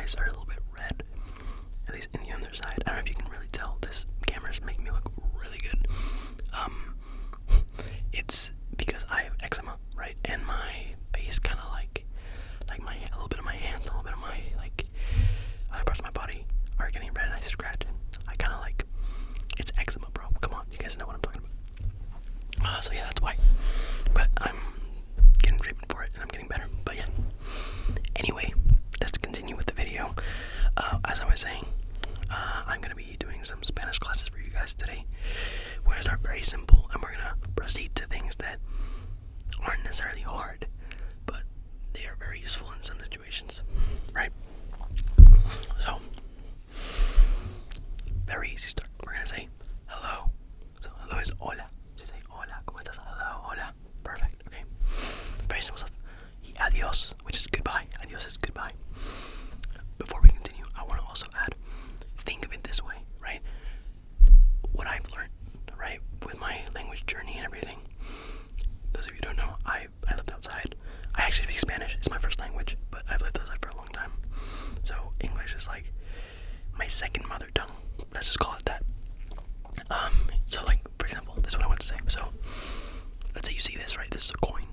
eyes are a little bit red, at least in the other side. I don't know if you can really tell. This camera's making me look really good. It's because I have eczema, right? And my face kind of like my a little bit of my hands, a little bit of my other parts of my body are getting red, and I scratch it. I kind of like it's eczema, bro. Come on, you guys know what I'm talking about. So yeah, that's why. But I'm getting treatment for it, and I'm getting better. But yeah. Anyway, let's continue with the video. As I was saying, I'm gonna be doing some Spanish classes for you guys today. We're gonna start very simple, and we're gonna proceed to things that aren't necessarily hard, but they are very useful in some situations, right? So, very easy start. We're gonna say hello. So hello is hola. So say hola, ¿cómo estás? Hello, hola. Perfect. Okay. Very simple stuff. Y adios, which is goodbye. Adios is goodbye. Before we continue, I want to also add, think of it this way, right? What I've learned, right, with my language journey and everything. Those of you who don't know, I lived outside. I actually speak Spanish. It's my first language, but I've lived outside for a long time. So English is like my second mother tongue. Let's just call it that. So like, for example, this is what I want to say. So let's say you see this, right? This is a coin,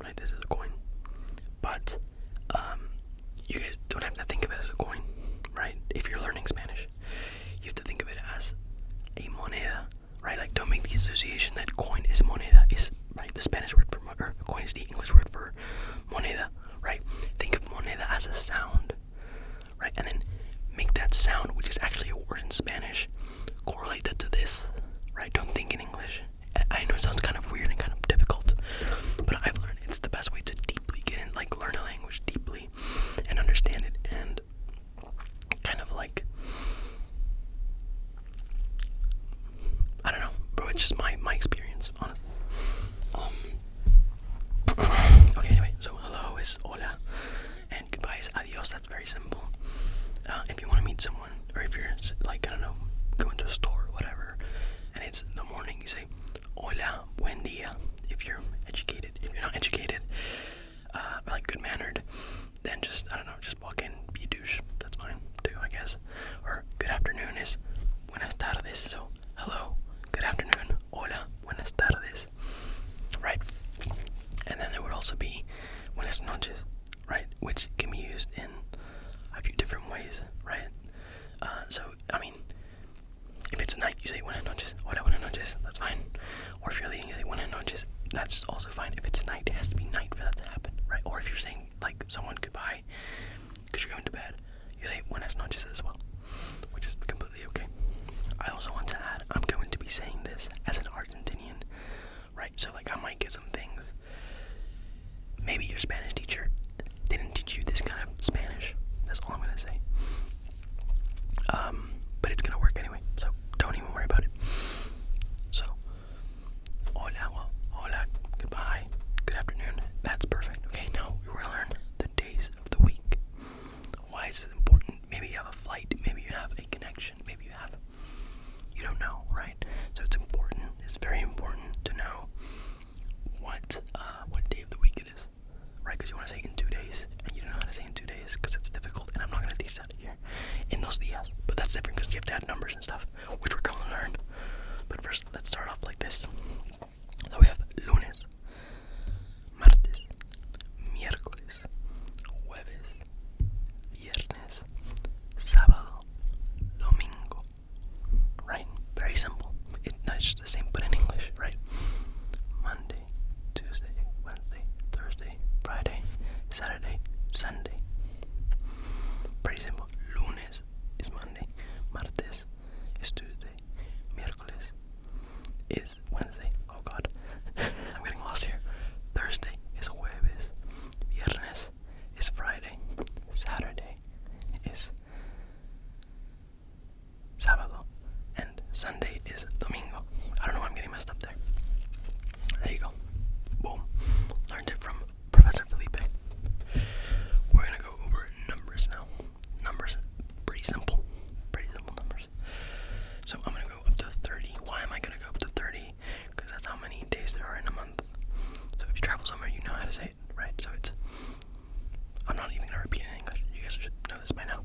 right? This is a coin. But you guys don't have to think of it as a coin, right? If you're learning Spanish, you have to think of it as a moneda, right? Like, don't make the association that coin is moneda, is right. The Spanish word for coin is the English word for moneda, right? Think of moneda as a sound, right? And then make that sound, which is actually a word in Spanish, correlate that to this, right? Don't think in English. I know it sounds kind of weird and kind of difficult, but I've learned it's the best way to deeply get in, like learn a language deeply and understand it, and kind of like, I don't know, bro, it's just my experience, honestly. Okay, anyway, so hello is hola, and goodbye is adios. That's very simple. If you want to meet someone, or if you're, like, I don't know, going to a store or whatever, and it's in the morning, you say, hola, buen dia. If you're educated. If you're not educated, or like good-mannered, then just, I don't know, just walk in, be a douche. That's fine, too, I guess. Or good afternoon is buenas tardes. So, hello, good afternoon, hola, buenas tardes. Right? And then there would also be buenas noches, right? Which can be used in a few different ways, right? So, I mean, if it's night, you say buenas noches, hola, buenas noches, that's fine. Or if you're leaving, you say buenas noches, that's also fine. If it's night, it has to be night for that to happen, right? Or if you're saying, like, someone goodbye because you're going to bed, you say buenas noches as well, which is completely okay. I also want to add, I'm going to be saying this as an Argentinian, right? So, like, I might get some things. Maybe your Spanish teacher didn't teach you this kind of Spanish. That's all I'm going to say. But it's going to work anyway, so don't even worry about it. So, hola, well, hola, goodbye, good afternoon. That's perfect. Okay, now we're going to learn the days of the week. Why is it important? Maybe you have a flight, maybe you have a connection, maybe you don't know, right? So it's important, it's very important to know what day of the week it is, right? Because you want to say in 2 days, and you don't know how to say in 2 days because it's difficult, and I'm not going to teach that here in those días. But that's different because you have to add numbers and stuff, which we're going to learn. But first, let's start off like this. So we have lunes, martes, miércoles, jueves, viernes, sábado, domingo, right? Very simple. It's just the same, but in English, right? Monday, Tuesday, Wednesday, Thursday, Friday, Saturday, Sunday. Pretty simple. Lunes is Monday, martes is Tuesday, miércoles is Wednesday. Oh God, I'm getting lost here. Thursday is jueves, viernes is Friday, Saturday is sábado, and Sunday is domingo. I don't know why I'm getting messed up there. There you go. Boom. Learned it from Professor Fefe. We're gonna go over numbers now. Numbers, pretty simple numbers. So I'm gonna go up to 30. Why am I gonna go up to 30? Because that's how many days there are in a month. So if you travel somewhere, you know how to say it, right? So it's, I'm not even gonna repeat it in English. You guys should know this by now.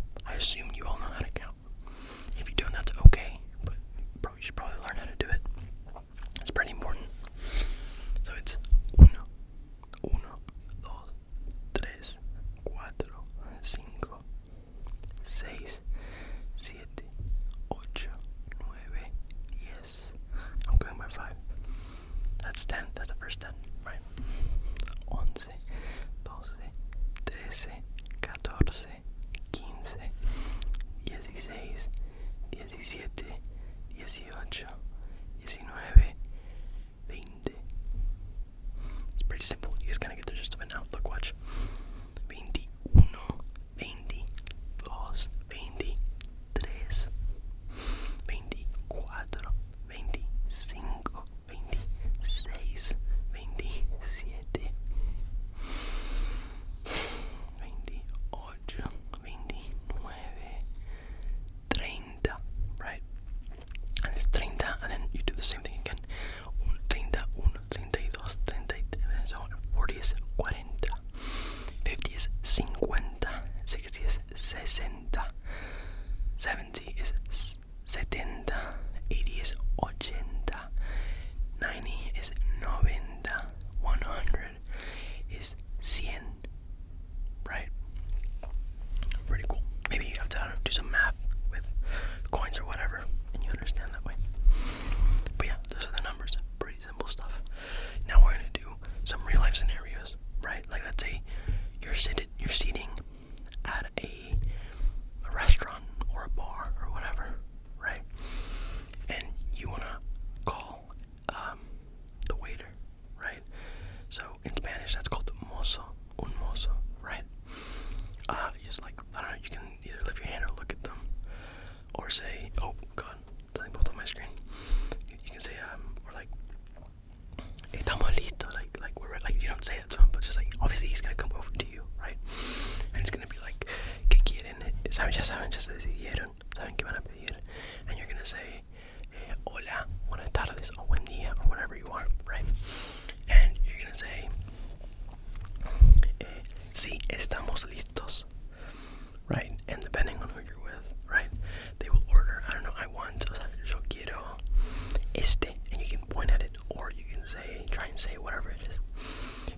19, 20. It's pretty simple. You guys kind of get the gist of it now. Look, watch. 21, 22, 23, 24, 25, 26, 27, 28, 29, 30, right? And it's 30, and then you do the same thing again. 31, 32, 33, so 40 is 40, 50 is 50, 60 is 60, 70 is 70, 80 is 80, 90 is 90, 100 is 100, right? Pretty cool. Maybe you have to, I don't know, do some math with coins or whatever, and you understand that way. But yeah, those are the numbers. Pretty simple stuff. Now we're gonna do some real life scenarios, right? Like let's say you're seating at a restaurant or a bar or whatever, right? And you wanna call the waiter, right? So in Spanish that's called mozo, un mozo, right? Just like, I don't know, you can either lift your hand or look at them, or say, oh god, something both on my screen. You can say, or like, estamos listos, like we're like, you don't say that to him, but just like, obviously he's gonna come over to you, right? And it's gonna be like, ¿qué quieren? Ya saben, ya se decidieron, saben qué van a pedir, and you're gonna say, hola, buenas tardes, or buen día, or whatever you are, right? And you're gonna say, sí, estamos listos, right? And depending on who you're with, right, they will order, I don't know, I want, yo quiero este, and you can point at it, or you can say, try and say whatever it is.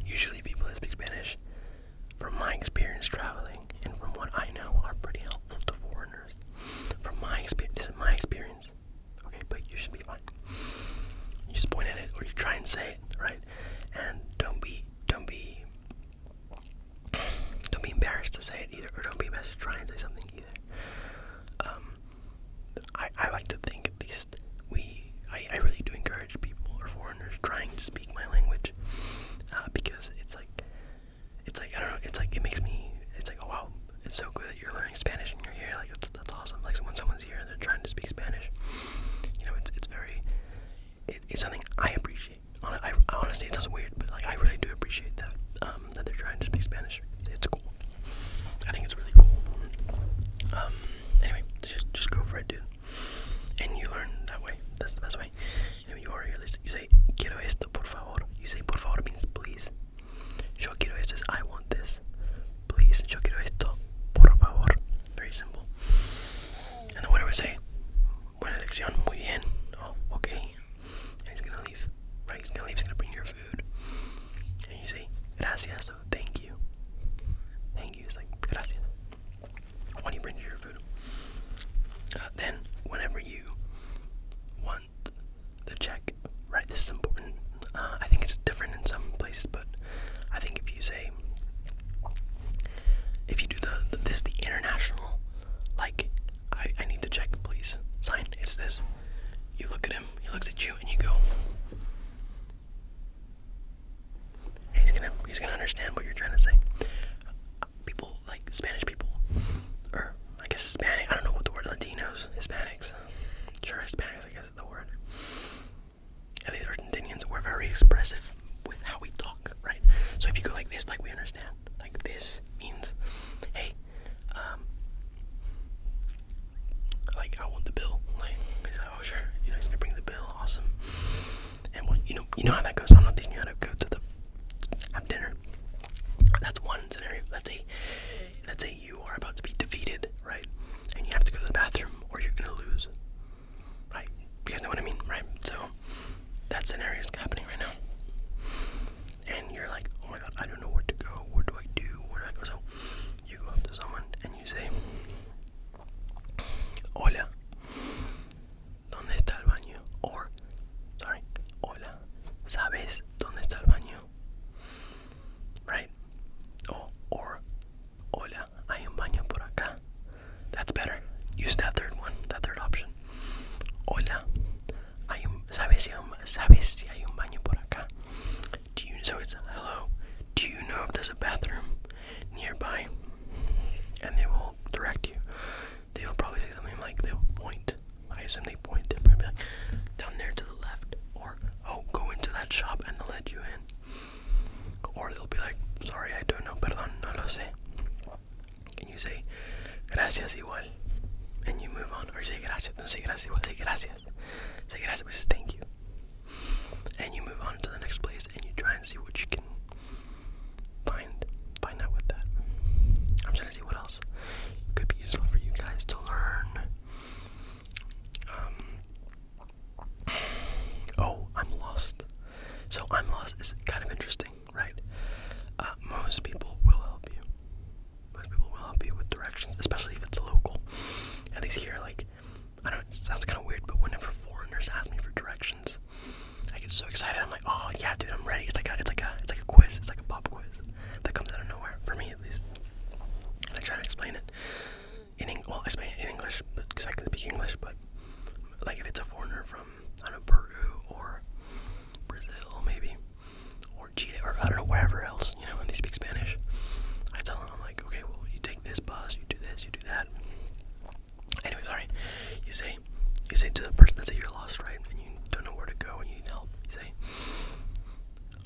Usually people that speak Spanish, from my experience traveling, and from what I know, are pretty helpful to foreigners. From my experience, this is my experience, okay, but you should be fine. You just point at it, or you try and say it, right? And don't be embarrassed to say it either, or don't be embarrassed to try and say something either. I like to think, at least, I really do encourage people or foreigners trying to speak my language, because it's like, I don't know, it's like, it makes me, it's like, oh wow, it's so good that you're learning Spanish and you're here, like, that's awesome. Like, when someone's here and they're trying to speak Spanish, you know, it's very, it's something I appreciate. I honestly, it sounds weird, but like, I really do appreciate that, that they're trying to speak Spanish. It's cool. I think it's really cool. Anyway, just go for it, dude. And you learn that way. That's the best way. You know, you order your list. You say, quiero esto, por favor. You say, por favor means please. Yo quiero esto is I want this. Please. Yo quiero esto, por favor. Very simple. And then whatever say, buena elección, muy bien. Oh, okay. And he's gonna leave. Right? He's gonna leave. He's gonna bring your food. And you say, gracias. So thank you. Thank you. It's like, gracias. When he brings you your food. Then, whenever you want the check, right, this is important. I think it's different in some places, but I think if you say, if you do this, the international, like, I need the check, please, sign, it's this. You look at him, he looks at you, and you go, and he's gonna understand what you're trying to say. People, like Spanish people, or I guess Hispanic, I don't know what the word, Latinos, Hispanics, sure, Hispanics, I guess is the word. And these Argentinians, we're very expressive with how we talk, right? So if you go like this, like we understand, like this means, hey, like I want the bill, like, oh sure, you know, he's gonna bring the bill, awesome. And what, you know how that goes. I'm not teaching you how to go to have dinner. That's one scenario. Let's say you are about to be defeated, right? And you have to go to the bathroom, or you're gonna lose, right? You guys know what I mean, right? So that scenario is happening right now, and you're like, oh my god, I don't know where to go. What do I do? Where do I go? So you go up to someone and you say, hola, ¿dónde está el baño? Or, sorry, hola, ¿sabes dónde está el baño? Right? Oh, or, hola, hay un baño por acá. That's better. Use that third one, that third option. Hola, gracias igual. And you move on. Or say gracias. Don't say gracias igual. Say gracias. Say gracias, which is thank you. And you move on to the next place and you try and see what you can find out with that. I'm trying to see what else could be useful for you guys to learn. Oh, I'm lost. So I'm lost is kind of interesting, right? Most people will help you. Most people will help you with directions, especially if it's local. At least here, like, I don't know, it sounds kind of weird, but whenever foreigners ask me for directions, I get so excited. I'm like, oh yeah, dude, I'm ready. It's like a quiz. It's like a pop quiz that comes out of nowhere, for me at least. And I try to explain it explain it in English, because I can speak English, but like if it's a foreigner from, I don't know, Peru or Brazil maybe, or Chile, or I don't know, wherever else, you know, and they speak Spanish, I tell them, I'm like, okay, well, you take this bus, you do this, you do that. Anyway, sorry. You say to the person, let's say you're lost, right, and you don't know where to go and you need help. You say,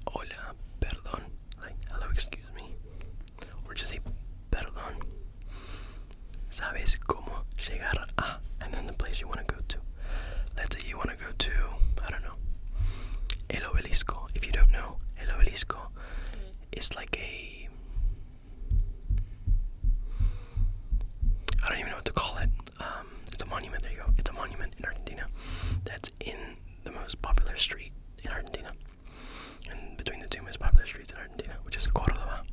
hola, perdón, like, hello, excuse me. Or just say, perdón, ¿sabes cómo llegar a? And then the place you want to go to. Let's say you want to go to, I don't know, El Obelisco. If you don't know, El Obelisco is like I don't even know what to call it. It's a monument, there you go. It's a monument in Argentina that's in the most popular street in Argentina. And between the two most popular streets in Argentina, which is Córdoba,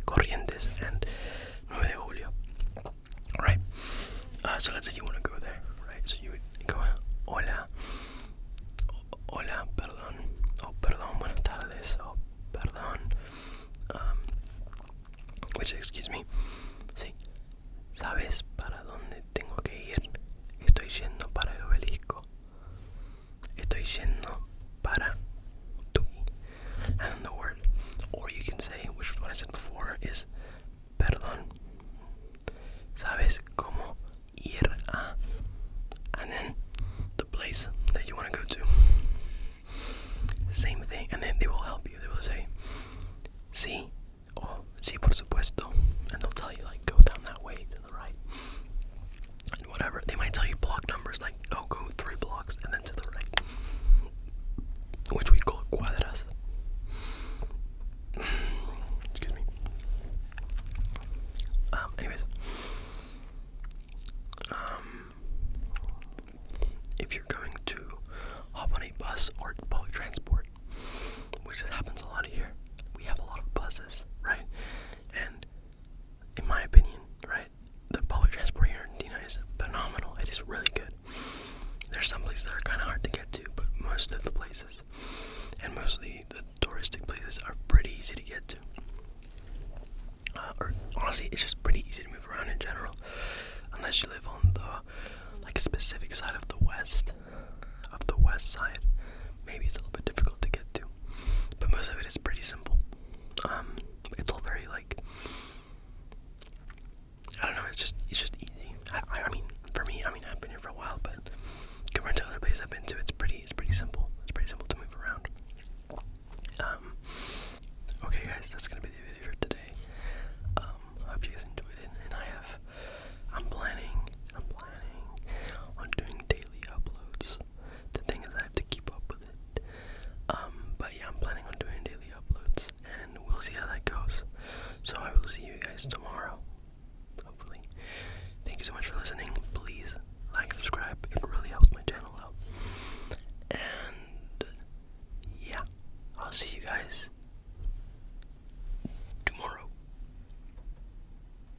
Corrientes and 9 de Julio. Alright, so let's say you want to go there, right? So you would go, hola, perdón, perdón, buenas tardes, perdón, which is, excuse me, sí, ¿sabes para dónde tengo que ir? Estoy yendo para el obelisco. Estoy yendo para tu. And the word, or you can say, which is what I said before, is perdón. ¿Sabes cómo ir a? And then the place that you want to go to. Same thing, and then they will help you. They will say, sí, sí, por supuesto. And they'll tell you, like, go down that way to the right. And whatever. They might tell you block numbers, like, oh, go 3 blocks and then to the right. Which we call cuadras. Excuse me. Anyways. If you're going to hop on a bus or public transport, which happens a lot here, we have a lot of buses, right? And in my opinion, right, the public transport here in Argentina is phenomenal. It is really good. There's some places that are kind of hard to get to, but most of the places, and mostly the touristic places, are pretty easy to get to. Or honestly, it's just pretty easy to move around in general, unless you live on the specific side of the west side. Maybe it's a little bit difficult to get to, but most of it is pretty simple. It's all very I don't know. It's just easy. I mean, for me, I've been here for a while, but compared to other places I've been to, it's pretty simple. It's pretty simple to move around. Okay, guys, that's gonna be the video for today. I hope you guys enjoyed it, and I'm planning on doing daily uploads. The thing is, I have to keep up with it. But yeah, I'm planning on doing daily uploads, and we'll see how that goes. So I will see you guys tomorrow.